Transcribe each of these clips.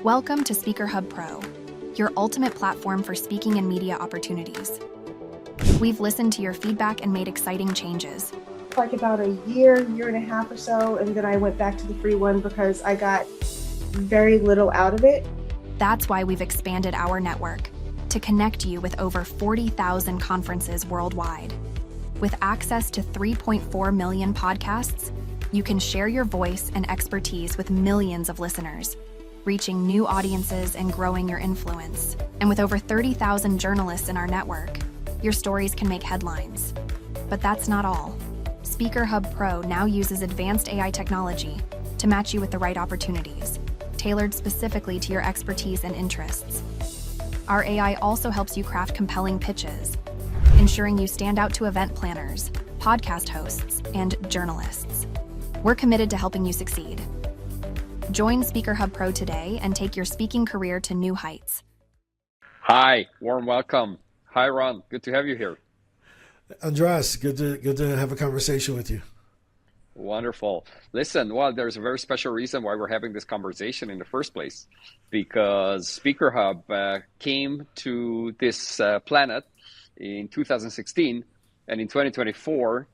Welcome to SpeakerHUB Pro, your ultimate platform for speaking and media opportunities. We've listened to your feedback and made exciting changes. Like about a year and a half or so, and then I went back to the free one because I got very little out of it. That's why we've expanded our network to connect you with over 40,000 conferences worldwide. With access to 3.4 million podcasts, you can share your voice and expertise with millions of listeners, reaching new audiences and growing your influence. And with over 30,000 journalists in our network, your stories can make headlines. But that's not all. SpeakerHUB Pro now uses advanced AI technology to match you with the right opportunities, tailored specifically to your expertise and interests. Our AI also helps you craft compelling pitches, ensuring you stand out to event planners, podcast hosts, and journalists. We're committed to helping you succeed. Join SpeakerHUB Pro today and take your speaking career to new heights. Hi, warm welcome. Hi, Ron. Good to have you here. Andras, good to have a conversation with you. Wonderful. Listen, well, there's a very special reason why we're having this conversation in the first place, because SpeakerHUB came to this planet in 2016, and in 2024,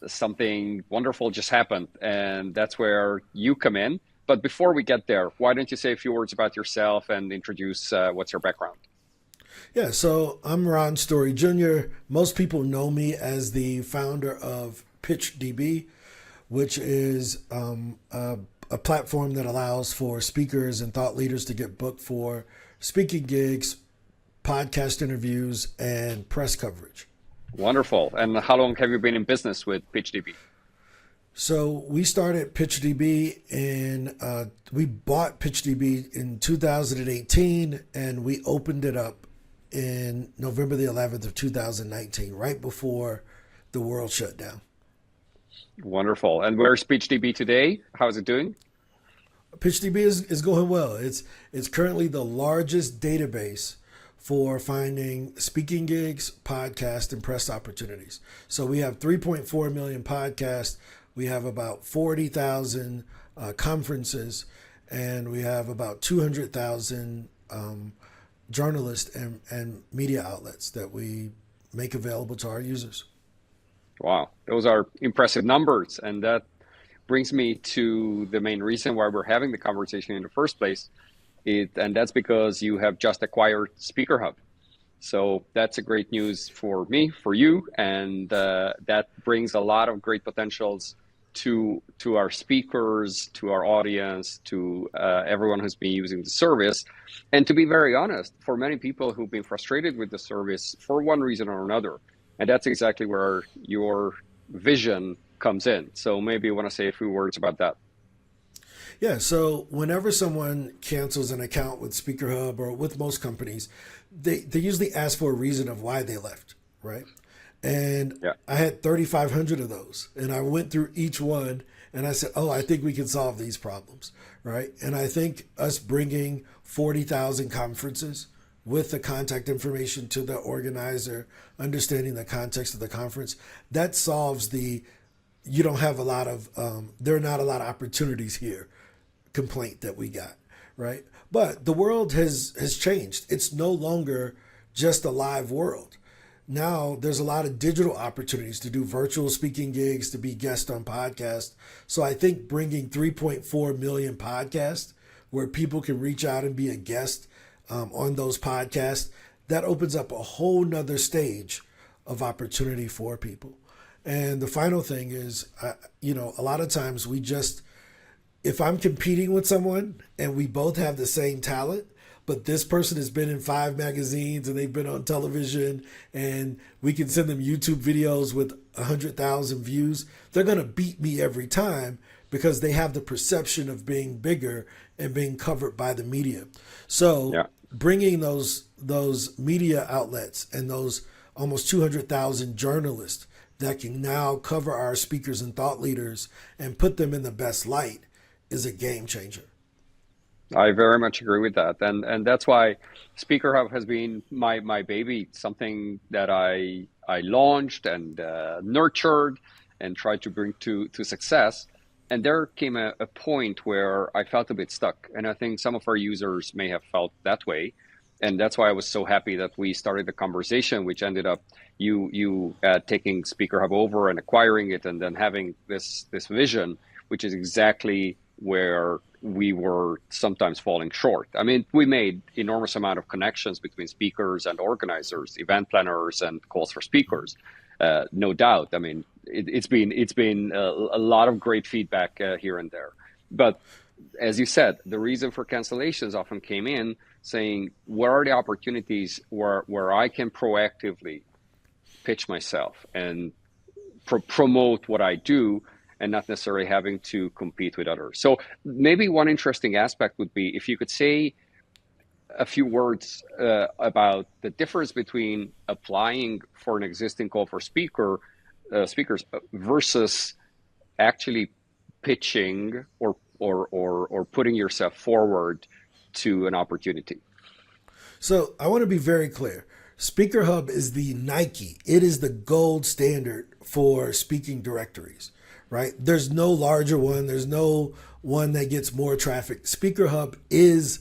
something wonderful just happened, and that's where you come in. But before we get there, why don't you say a few words about yourself and introduce what's your background? Yeah, so I'm Ron Story Jr. Most people know me as the founder of PitchDB, which is a platform that allows for speakers and thought leaders to get booked for speaking gigs, podcast interviews, and press coverage. Wonderful. And how long have you been in business with PitchDB? So we started PitchDB we bought PitchDB in 2018, and we opened it up in November the 11th of 2019, right before the world shut down. Wonderful. And where's PitchDB today? How is it doing? PitchDB is going well. It's currently the largest database for finding speaking gigs, podcast, and press opportunities. So we have 3.4 million podcasts. We have about 40,000 conferences, and we have about 200,000 journalists and media outlets that we make available to our users. Wow, those are impressive numbers. And that brings me to the main reason why we're having the conversation in the first place. And that's because you have just acquired SpeakerHUB. So that's a great news for me, for you, and that brings a lot of great potentials to our speakers, to our audience, to everyone who's been using the service. And to be very honest, for many people who've been frustrated with the service for one reason or another, and that's exactly where your vision comes in. So maybe you want to say a few words about that. Yeah, so whenever someone cancels an account with SpeakerHUB or with most companies, they usually ask for a reason of why they left, right? And yeah. I had 3,500 of those, and I went through each one, and I said, oh, I think we can solve these problems, right? And I think us bringing 40,000 conferences with the contact information to the organizer, understanding the context of the conference, that solves you don't have a lot of, there are not a lot of opportunities here complaint that we got, right? But the world has changed. It's no longer just a live world. Now there's a lot of digital opportunities to do virtual speaking gigs, to be guest on podcasts. So I think bringing 3.4 million podcasts where people can reach out and be a guest on those podcasts, that opens up a whole nother stage of opportunity for people. And the final thing is, a lot of times if I'm competing with someone and we both have the same talent, but this person has been in 5 magazines and they've been on television, and we can send them YouTube videos with 100,000 views, they're going to beat me every time because they have the perception of being bigger and being covered by the media. So bringing those media outlets and those almost 200,000 journalists that can now cover our speakers and thought leaders and put them in the best light is a game changer. I very much agree with that. And that's why SpeakerHUB has been my baby, something that I launched and nurtured and tried to bring to success. and there came a point where I felt a bit stuck. And I think some of our users may have felt that way. And that's why I was so happy that we started the conversation, which ended up you taking SpeakerHUB over and acquiring it, and then having this vision, which is exactly where we were sometimes falling short. I mean, we made enormous amount of connections between speakers and organizers, event planners, and calls for speakers. No doubt. I mean, it's been a lot of great feedback here and there. But as you said, the reason for cancellations often came in saying, where are the opportunities where I can proactively pitch myself and promote what I do, and not necessarily having to compete with others. So maybe one interesting aspect would be if you could say a few words about the difference between applying for an existing call for speakers versus actually pitching or putting yourself forward to an opportunity. So I want to be very clear. SpeakerHUB is the Nike. It is the gold standard for speaking directories, right? There's no larger one. There's no one that gets more traffic. SpeakerHUB is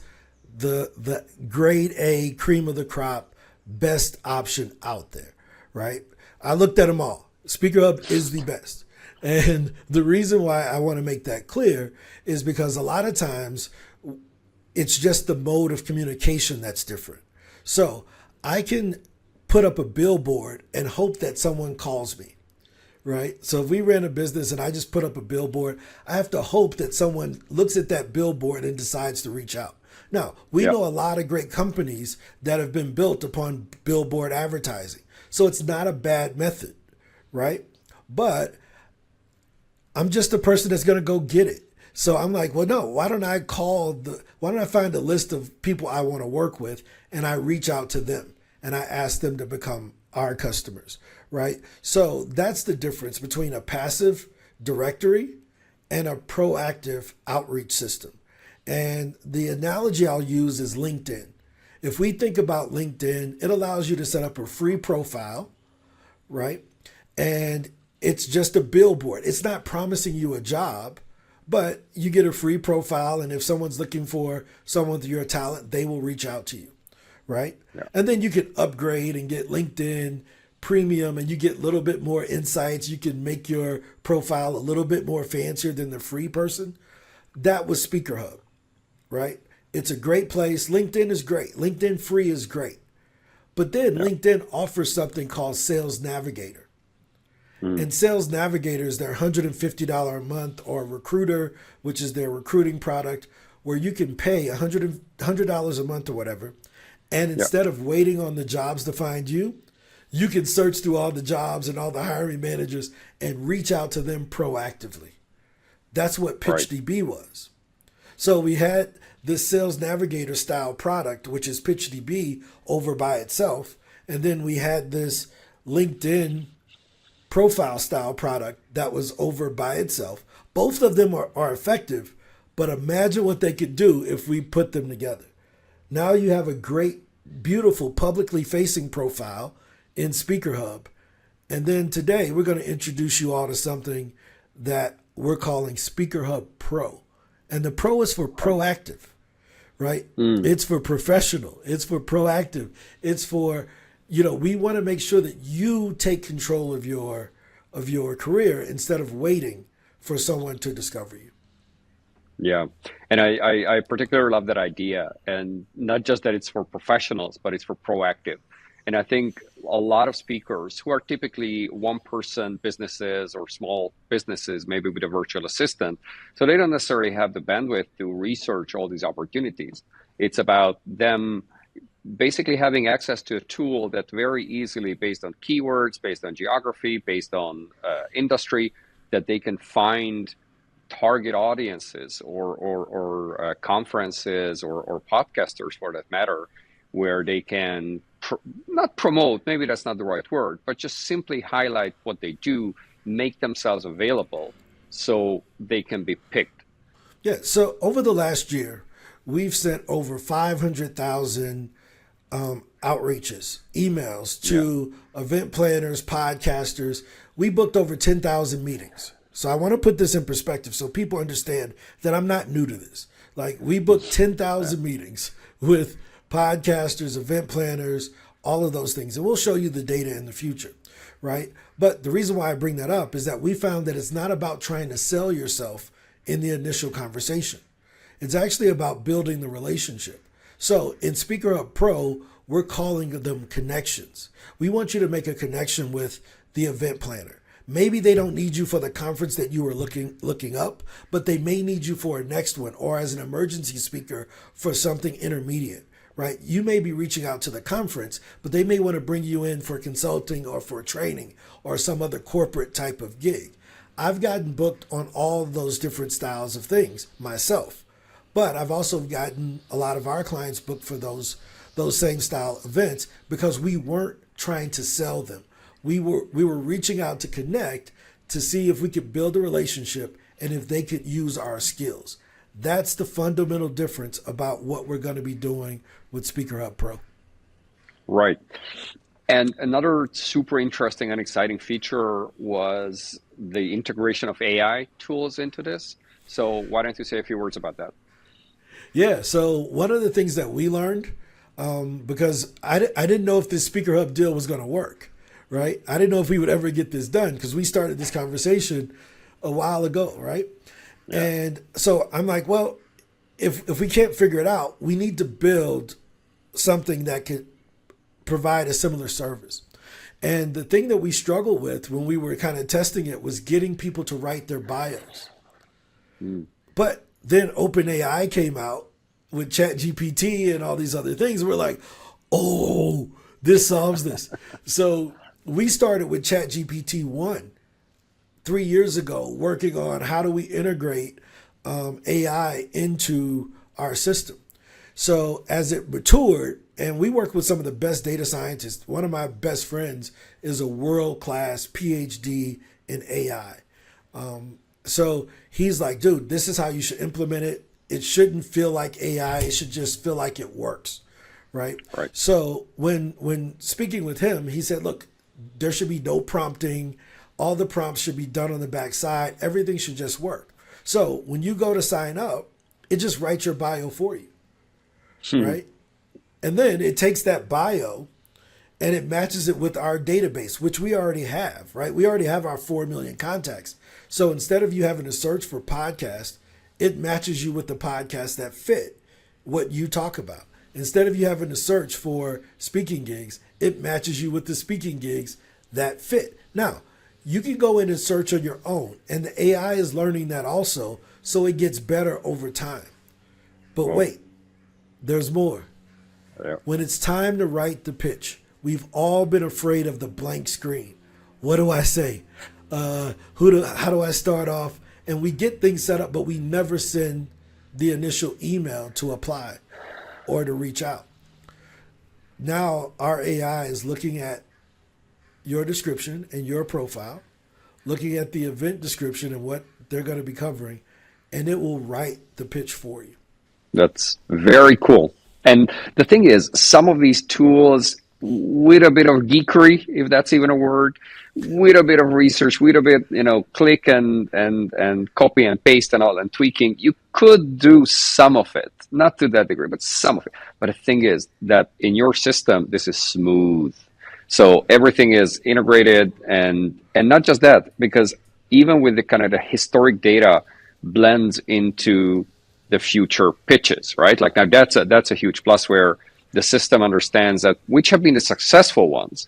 the grade A, cream of the crop, best option out there, right? I looked at them all. SpeakerHUB is the best. And the reason why I want to make that clear is because a lot of times it's just the mode of communication that's different. So I can put up a billboard and hope that someone calls me, right? So if we ran a business and I just put up a billboard, I have to hope that someone looks at that billboard and decides to reach out. Now, we know a lot of great companies that have been built upon billboard advertising. So it's not a bad method, right? But I'm just a person that's going to go get it. So I'm like, well, no, why don't I find a list of people I want to work with and I reach out to them and I ask them to become our customers, right? So that's the difference between a passive directory and a proactive outreach system. And the analogy I'll use is LinkedIn. If we think about LinkedIn, it allows you to set up a free profile, right? And it's just a billboard. It's not promising you a job, but you get a free profile. And if someone's looking for someone with your talent, they will reach out to you, right? Yeah. And then you can upgrade and get LinkedIn Premium and you get a little bit more insights. You can make your profile a little bit more fancier than the free person. That was SpeakerHUB, right? It's a great place. LinkedIn is great. LinkedIn Free is great. But then LinkedIn offers something called Sales Navigator. And Sales Navigator is their $150 a month, or Recruiter, which is their recruiting product, where you can pay $100 a month or whatever. And instead of waiting on the jobs to find you, you can search through all the jobs and all the hiring managers and reach out to them proactively. That's what PitchDB was. So we had this Sales Navigator style product, which is PitchDB over by itself. And then we had this LinkedIn profile style product that was over by itself. Both of them are effective, but imagine what they could do if we put them together. Now you have a great, beautiful, publicly facing profile in SpeakerHUB. And then today we're going to introduce you all to something that we're calling SpeakerHUB Pro. And the Pro is for proactive, right? It's for professional. It's for proactive. It's for, we want to make sure that you take control of your career instead of waiting for someone to discover you. Yeah. And I particularly love that idea. And not just that it's for professionals, but it's for proactive. And I think a lot of speakers who are typically one-person businesses or small businesses, maybe with a virtual assistant, so they don't necessarily have the bandwidth to research all these opportunities. It's about them basically having access to a tool that very easily, based on keywords, based on geography, based on industry, that they can find target audiences or conferences or podcasters, for that matter, where they can not promote, maybe that's not the right word, but just simply highlight what they do, make themselves available so they can be picked. Yeah, so over the last year, we've sent over 500,000 outreaches, emails to event planners, podcasters. We booked over 10,000 meetings, So I want to put this in perspective so people understand that I'm not new to this. Like, we booked 10,000 meetings with podcasters, event planners, all of those things. And we'll show you the data in the future, right? But the reason why I bring that up is that we found that it's not about trying to sell yourself in the initial conversation. It's actually about building the relationship. So in SpeakerHUB Pro, we're calling them connections. We want you to make a connection with the event planner. Maybe they don't need you for the conference that you were looking up, but they may need you for a next one or as an emergency speaker for something intermediate, right? You may be reaching out to the conference, but they may want to bring you in for consulting or for training or some other corporate type of gig. I've gotten booked on all those different styles of things myself, but I've also gotten a lot of our clients booked for those same style events because we weren't trying to sell them. We were reaching out to connect to see if we could build a relationship and if they could use our skills. That's the fundamental difference about what we're going to be doing with SpeakerHUB Pro. Right. And another super interesting and exciting feature was the integration of AI tools into this. So why don't you say a few words about that? Yeah, so one of the things that we learned, because I didn't know if this SpeakerHUB deal was going to work. Right? I didn't know if we would ever get this done because we started this conversation a while ago, right? Yeah. And so I'm like, well, if we can't figure it out, we need to build something that could provide a similar service. And the thing that we struggled with when we were kind of testing it was getting people to write their bios. But then OpenAI came out with ChatGPT and all these other things. We're like, oh, this solves this. So we started with ChatGPT 1 3 years ago, working on how do we integrate AI into our system. So as it matured, and we work with some of the best data scientists. One of my best friends is a world-class PhD in AI. So he's like, dude, this is how you should implement it. It shouldn't feel like AI. It should just feel like it works, right? So when speaking with him, he said, look, there should be no prompting. All the prompts should be done on the back side. Everything should just work. So when you go to sign up, it just writes your bio for you, right? And then it takes that bio and it matches it with our database, which we already have, right? We already have our 4 million contacts. So instead of you having to search for podcast, it matches you with the podcasts that fit what you talk about. Instead of you having to search for speaking gigs, it matches you with the speaking gigs that fit. Now, you can go in and search on your own, and the AI is learning that also, so it gets better over time. But wait, there's more. Yeah. When it's time to write the pitch, we've all been afraid of the blank screen. What do I say? How do I start off? And we get things set up, but we never send the initial email to apply or to reach out. Now our AI is looking at your description and your profile, looking at the event description and what they're going to be covering, and it will write the pitch for you. That's very cool. And the thing is, some of these tools, with a bit of geekery, if that's even a word, with a bit of research, with a bit, click and copy and paste and all, and tweaking, you could do some of it, not to that degree, but some of it. But the thing is that in your system, this is smooth. So everything is integrated, and not just that, because even with the kind of the historic data blends into the future pitches, right? Like now that's a huge plus where the system understands that which have been the successful ones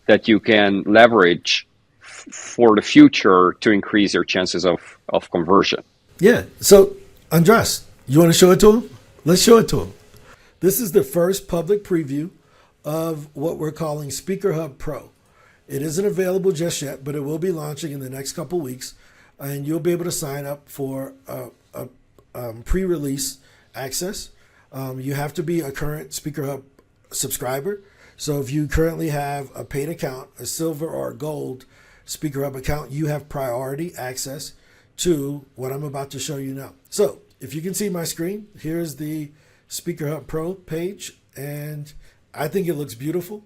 that you can leverage for the future to increase your chances of conversion. Yeah. So Andres, you want to show it to him? Let's show it to him. This is the first public preview of what we're calling SpeakerHUB Pro. It isn't available just yet, but it will be launching in the next couple weeks, and you'll be able to sign up for a pre-release access. You have to be a current SpeakerHUB subscriber. So if you currently have a paid account, a silver or a gold SpeakerHUB account, you have priority access to what I'm about to show you now. So if you can see my screen, here's the SpeakerHUB Pro page, and I think it looks beautiful.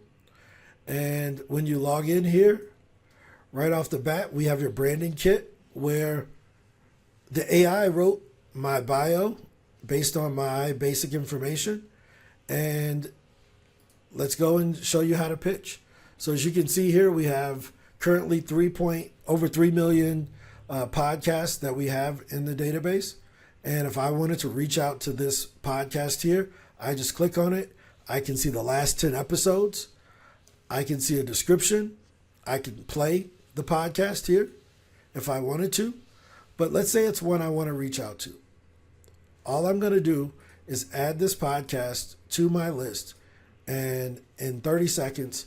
And when you log in here, right off the bat, we have your branding kit. where the AI wrote my bio based on my basic information, and let's go and show you how to pitch. So as you can see here, we have currently over 3 million podcasts that we have in the database. And if I wanted to reach out to this podcast here, I just click on it. I can see the last 10 episodes. I can see a description. I can play the podcast here if I wanted to. But let's say it's one I want to reach out to. All I'm going to do is add this podcast to my list. And in 30 seconds,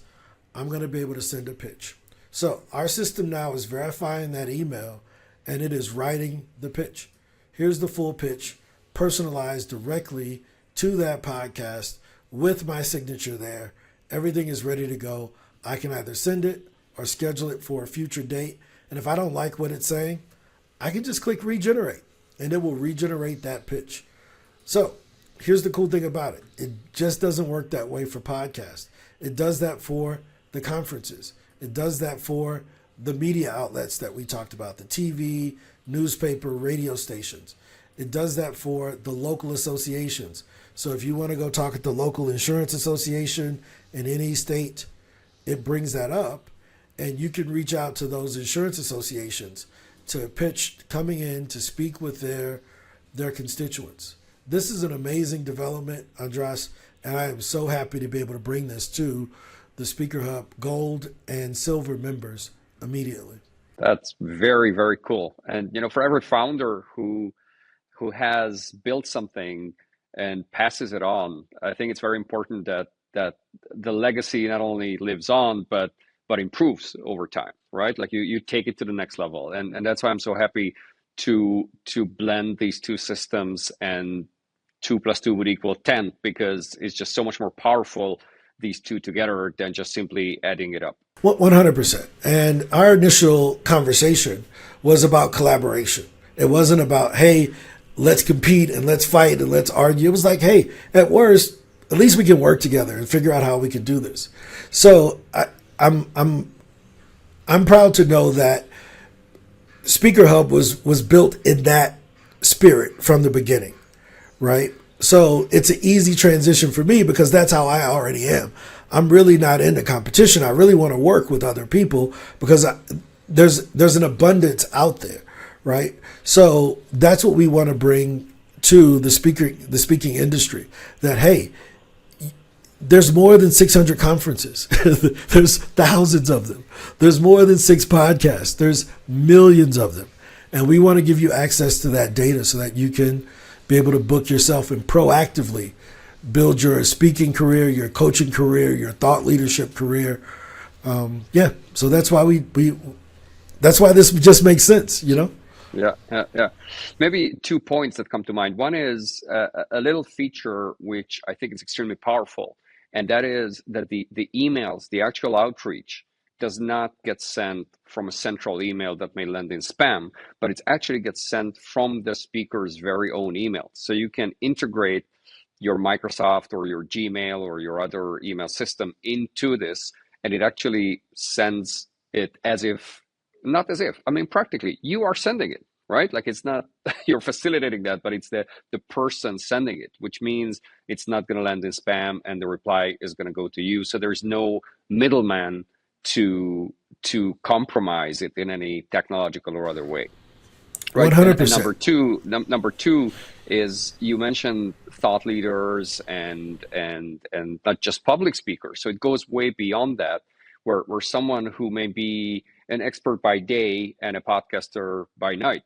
I'm going to be able to send a pitch. So our system now is verifying that email, and it is writing the pitch. Here's the full pitch, personalized directly to that podcast with my signature there. Everything is ready to go. I can either send it or schedule it for a future date. And if I don't like what it's saying, I can just click regenerate, and it will regenerate that pitch. So here's the cool thing about it. It just doesn't work that way for podcasts. It does that for the conferences. It does that for the media outlets that we talked about, the TV, newspaper, radio stations. It does that for the local associations. So if you want to go talk at the local insurance association in any state, it brings that up, and you can reach out to those insurance associations to pitch coming in to speak with their constituents. This is an amazing development, Andras, and I am so happy to be able to bring this to the SpeakerHUB Gold and Silver members immediately. That's very, very cool. And for every founder who has built something and passes it on, I think it's very important that the legacy not only lives on but improves over time, right? Like you take it to the next level, and that's why I'm so happy to blend these two systems, and 2 + 2 would equal 10, because it's just so much more powerful, these two together, than just simply adding it up. 100%. And our initial conversation was about collaboration. It wasn't about, hey, let's compete and let's fight and let's argue. It was like, hey, at worst, at least we can work together and figure out how we can do this. So I'm proud to know that SpeakerHUB was built in that spirit from the beginning, right? So it's an easy transition for me because that's how I already am. I'm really not into competition. I really want to work with other people because there's an abundance out there, right? So that's what we want to bring to the speaking industry, that, hey, there's more than 600 conferences. There's thousands of them. There's more than 6 podcasts. There's millions of them. And we want to give you access to that data so that you can be able to book yourself and proactively build your speaking career, your coaching career, your thought leadership career. So that's why that's why this just makes sense, Yeah. Maybe 2 points that come to mind. One is a little feature which I think is extremely powerful, and that is that the emails, the actual outreach, does not get sent from a central email that may land in spam, but it actually gets sent from the speaker's very own email. So you can integrate your Microsoft or your Gmail or your other email system into this, and it actually sends it practically you are sending it, right? Like, it's not you're facilitating that, but it's the person sending it, which means it's not going to land in spam, and the reply is going to go to you. So there's no middleman to compromise it in any technological or other way. Right. 100%. And number two is, you mentioned thought leaders and not just public speakers. So it goes way beyond that, where someone who may be an expert by day and a podcaster by night,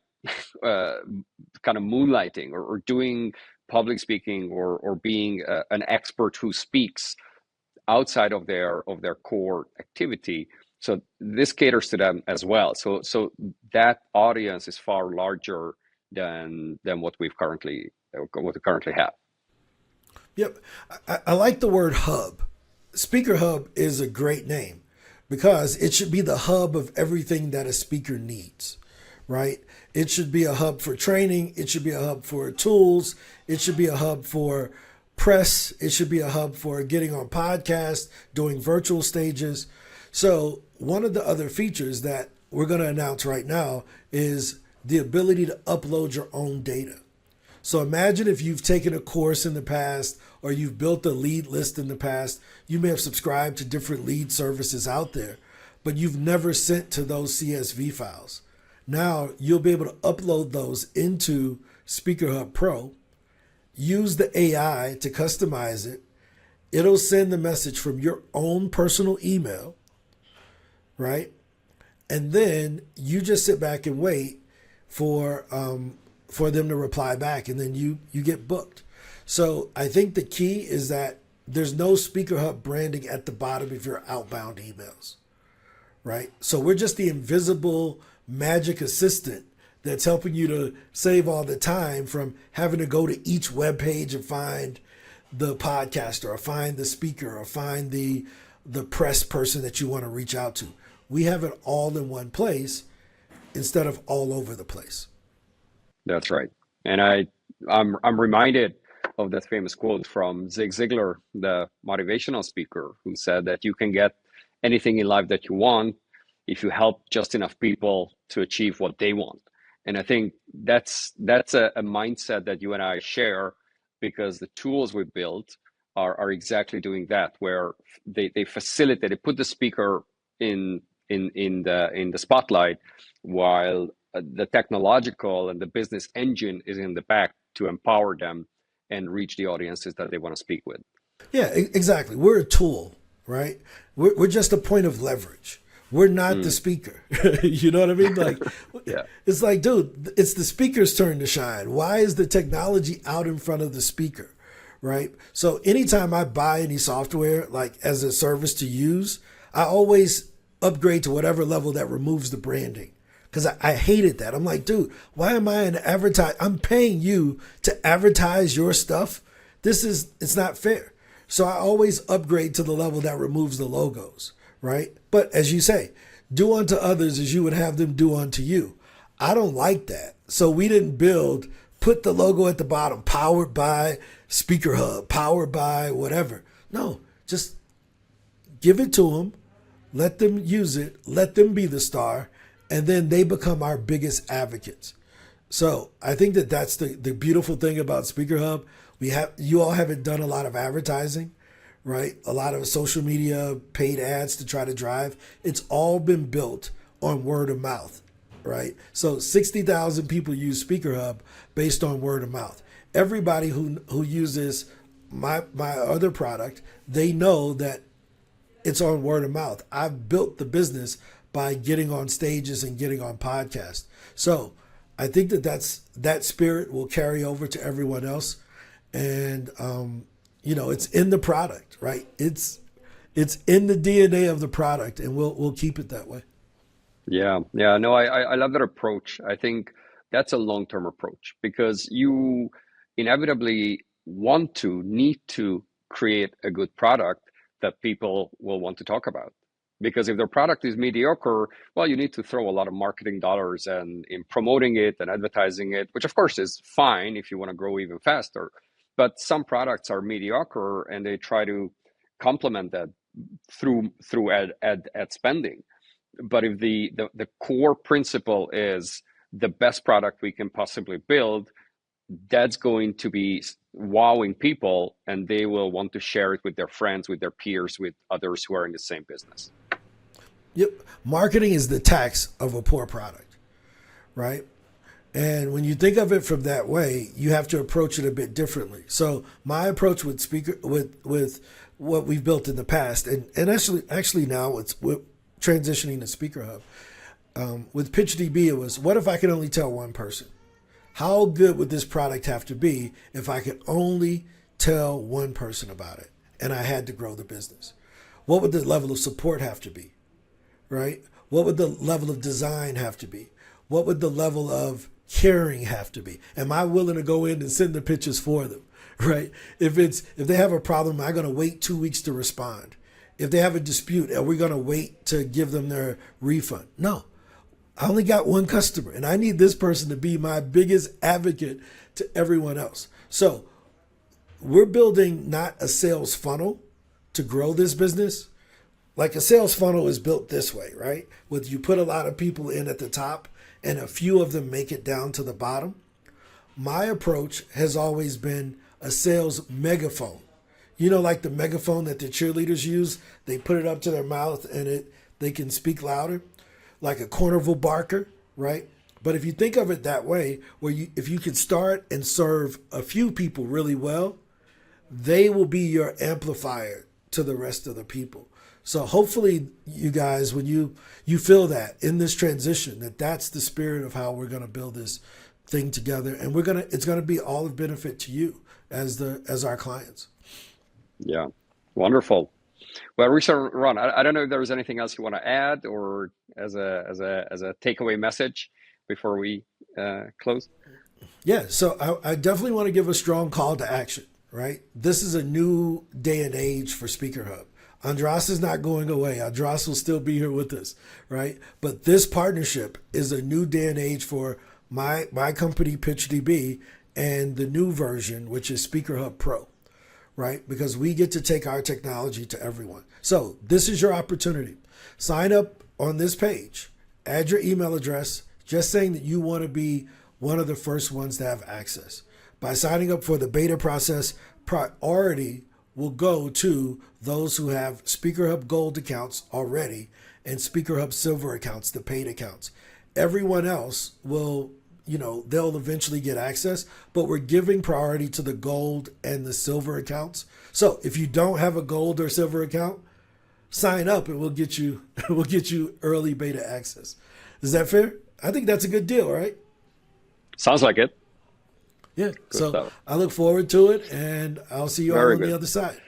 kind of moonlighting or doing public speaking or being an expert who speaks outside of their core activity. So this caters to them as well. So that audience is far larger than what we currently have. Yep. I like the word hub. SpeakerHUB is a great name because it should be the hub of everything that a speaker needs, right? It should be a hub for training. It should be a hub for tools. It should be a hub for press. It should be a hub for getting on podcasts, doing virtual stages. So one of the other features that we're going to announce right now is the ability to upload your own data. So imagine if you've taken a course in the past or you've built a lead list in the past. You may have subscribed to different lead services out there, but you've never sent to those CSV files. Now you'll be able to upload those into SpeakerHUB Pro, use the AI to customize it. It'll send the message from your own personal email, right? And then you just sit back and wait for them to reply back, and then you get booked. So I think the key is that there's no SpeakerHUB branding at the bottom of your outbound emails, right? So we're just the invisible magic assistant that's helping you to save all the time from having to go to each web page and find the podcaster or find the speaker or find the press person that you want to reach out to. We have it all in one place instead of all over the place. That's right. And I'm reminded of that famous quote from Zig Ziglar, the motivational speaker, who said that you can get anything in life that you want if you help just enough people to achieve what they want. And I think that's a mindset that you and I share, because the tools we built are exactly doing that, where they facilitate, they put the speaker in the spotlight, while the technological and the business engine is in the back to empower them and reach the audiences that they want to speak with. Yeah, exactly. We're a tool, right? We're just a point of leverage. We're not the speaker. You know what I mean? Like, yeah. It's like, dude, it's the speaker's turn to shine. Why is the technology out in front of the speaker, right? So anytime I buy any software, like as a service to use, I always upgrade to whatever level that removes the branding. Because I hated that. I'm like, dude, why am I an advertise? I'm paying you to advertise your stuff. It's not fair. So I always upgrade to the level that removes the logos, right? But as you say, do unto others as you would have them do unto you. I don't like that. So we didn't put the logo at the bottom, powered by SpeakerHUB, powered by whatever. No, just give it to them, let them use it, let them be the star, and then they become our biggest advocates. So I think that's the beautiful thing about SpeakerHUB. You all haven't done a lot of advertising, right? A lot of social media, paid ads to try to drive. It's all been built on word of mouth, right? So 60,000 people use SpeakerHUB based on word of mouth. Everybody who uses my other product, they know that it's on word of mouth. I've built the business by getting on stages and getting on podcasts. So I think that spirit will carry over to everyone else. And, it's in the product, right? It's in the DNA of the product, and we'll keep it that way. Yeah. No, I love that approach. I think that's a long-term approach, because you inevitably need to create a good product that people will want to talk about. Because if their product is mediocre, well, you need to throw a lot of marketing dollars in promoting it and advertising it, which of course is fine if you want to grow even faster. But some products are mediocre, and they try to complement that through ad spending. But if the core principle is the best product we can possibly build, that's going to be wowing people, and they will want to share it with their friends, with their peers, with others who are in the same business. Yep. Marketing is the tax of a poor product, right? And when you think of it from that way, you have to approach it a bit differently. So my approach with with what we've built in the past, and actually now it's transitioning to SpeakerHUB. With PitchDB, it was, what if I could only tell one person? How good would this product have to be if I could only tell one person about it and I had to grow the business? What would the level of support have to be, right? What would the level of design have to be? What would the level of caring have to be? Am I willing to go in and send the pitches for them, right? If they have a problem, am I going to wait 2 weeks to respond? If they have a dispute, are we going to wait to give them their refund? No. I only got one customer, and I need this person to be my biggest advocate to everyone else. So we're building not a sales funnel to grow this business. like a sales funnel is built this way, right? With you put a lot of people in at the top and a few of them make it down to the bottom. My approach has always been a sales megaphone. You know, like the megaphone that the cheerleaders use, they put it up to their mouth and they can speak louder, like a carnival barker, right? But if you think of it that way, if you can start and serve a few people really well, they will be your amplifier to the rest of the people. So hopefully you guys, when you feel that in this transition, that's the spirit of how we're going to build this thing together, and it's going to be all of benefit to you as our clients. Yeah, wonderful. Well, Richard, Ron, I don't know if there's anything else you want to add or as a takeaway message before we close. Yeah, so I definitely want to give a strong call to action, right? This is a new day and age for SpeakerHUB. Andras is not going away. Andras will still be here with us, right? But this partnership is a new day and age for my company, PitchDB, and the new version, which is SpeakerHUB Pro, right? Because we get to take our technology to everyone. So this is your opportunity. Sign up on this page, add your email address, just saying that you want to be one of the first ones to have access. By signing up for the beta process, priority will go to those who have SpeakerHUB Gold accounts already and SpeakerHUB Silver accounts, the paid accounts. Everyone else will, they'll eventually get access, but we're giving priority to the Gold and the Silver accounts. So if you don't have a Gold or Silver account, sign up and we'll get you early beta access. Is that fair? I think that's a good deal, right? Sounds like it. Yeah, so stuff. I look forward to it, and I'll see you all on the other side.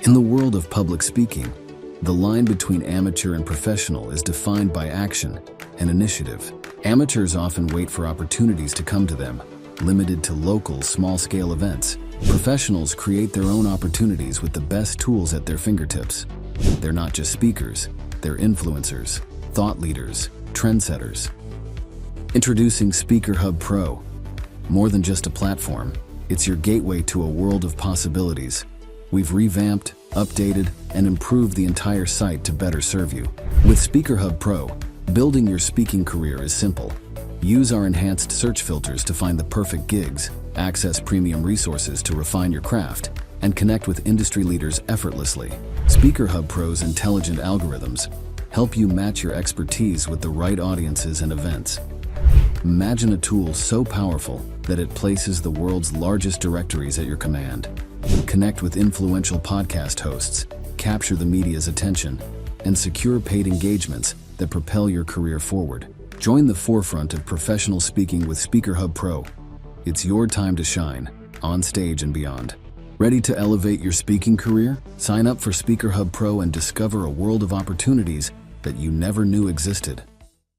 In the world of public speaking, the line between amateur and professional is defined by action and initiative. Amateurs often wait for opportunities to come to them, limited to local, small-scale events. Professionals create their own opportunities with the best tools at their fingertips. They're not just speakers, they're influencers, thought leaders, trendsetters. Introducing SpeakerHUB Pro. More than just a platform, it's your gateway to a world of possibilities. We've revamped, updated, and improved the entire site to better serve you. With SpeakerHUB Pro, building your speaking career is simple. Use our enhanced search filters to find the perfect gigs, access premium resources to refine your craft, and connect with industry leaders effortlessly. SpeakerHUB Pro's intelligent algorithms help you match your expertise with the right audiences and events. Imagine a tool so powerful that it places the world's largest directories at your command. Connect with influential podcast hosts, capture the media's attention, and secure paid engagements that propel your career forward. Join the forefront of professional speaking with SpeakerHUB Pro. It's your time to shine, on stage and beyond. Ready to elevate your speaking career? Sign up for SpeakerHUB Pro and discover a world of opportunities that you never knew existed.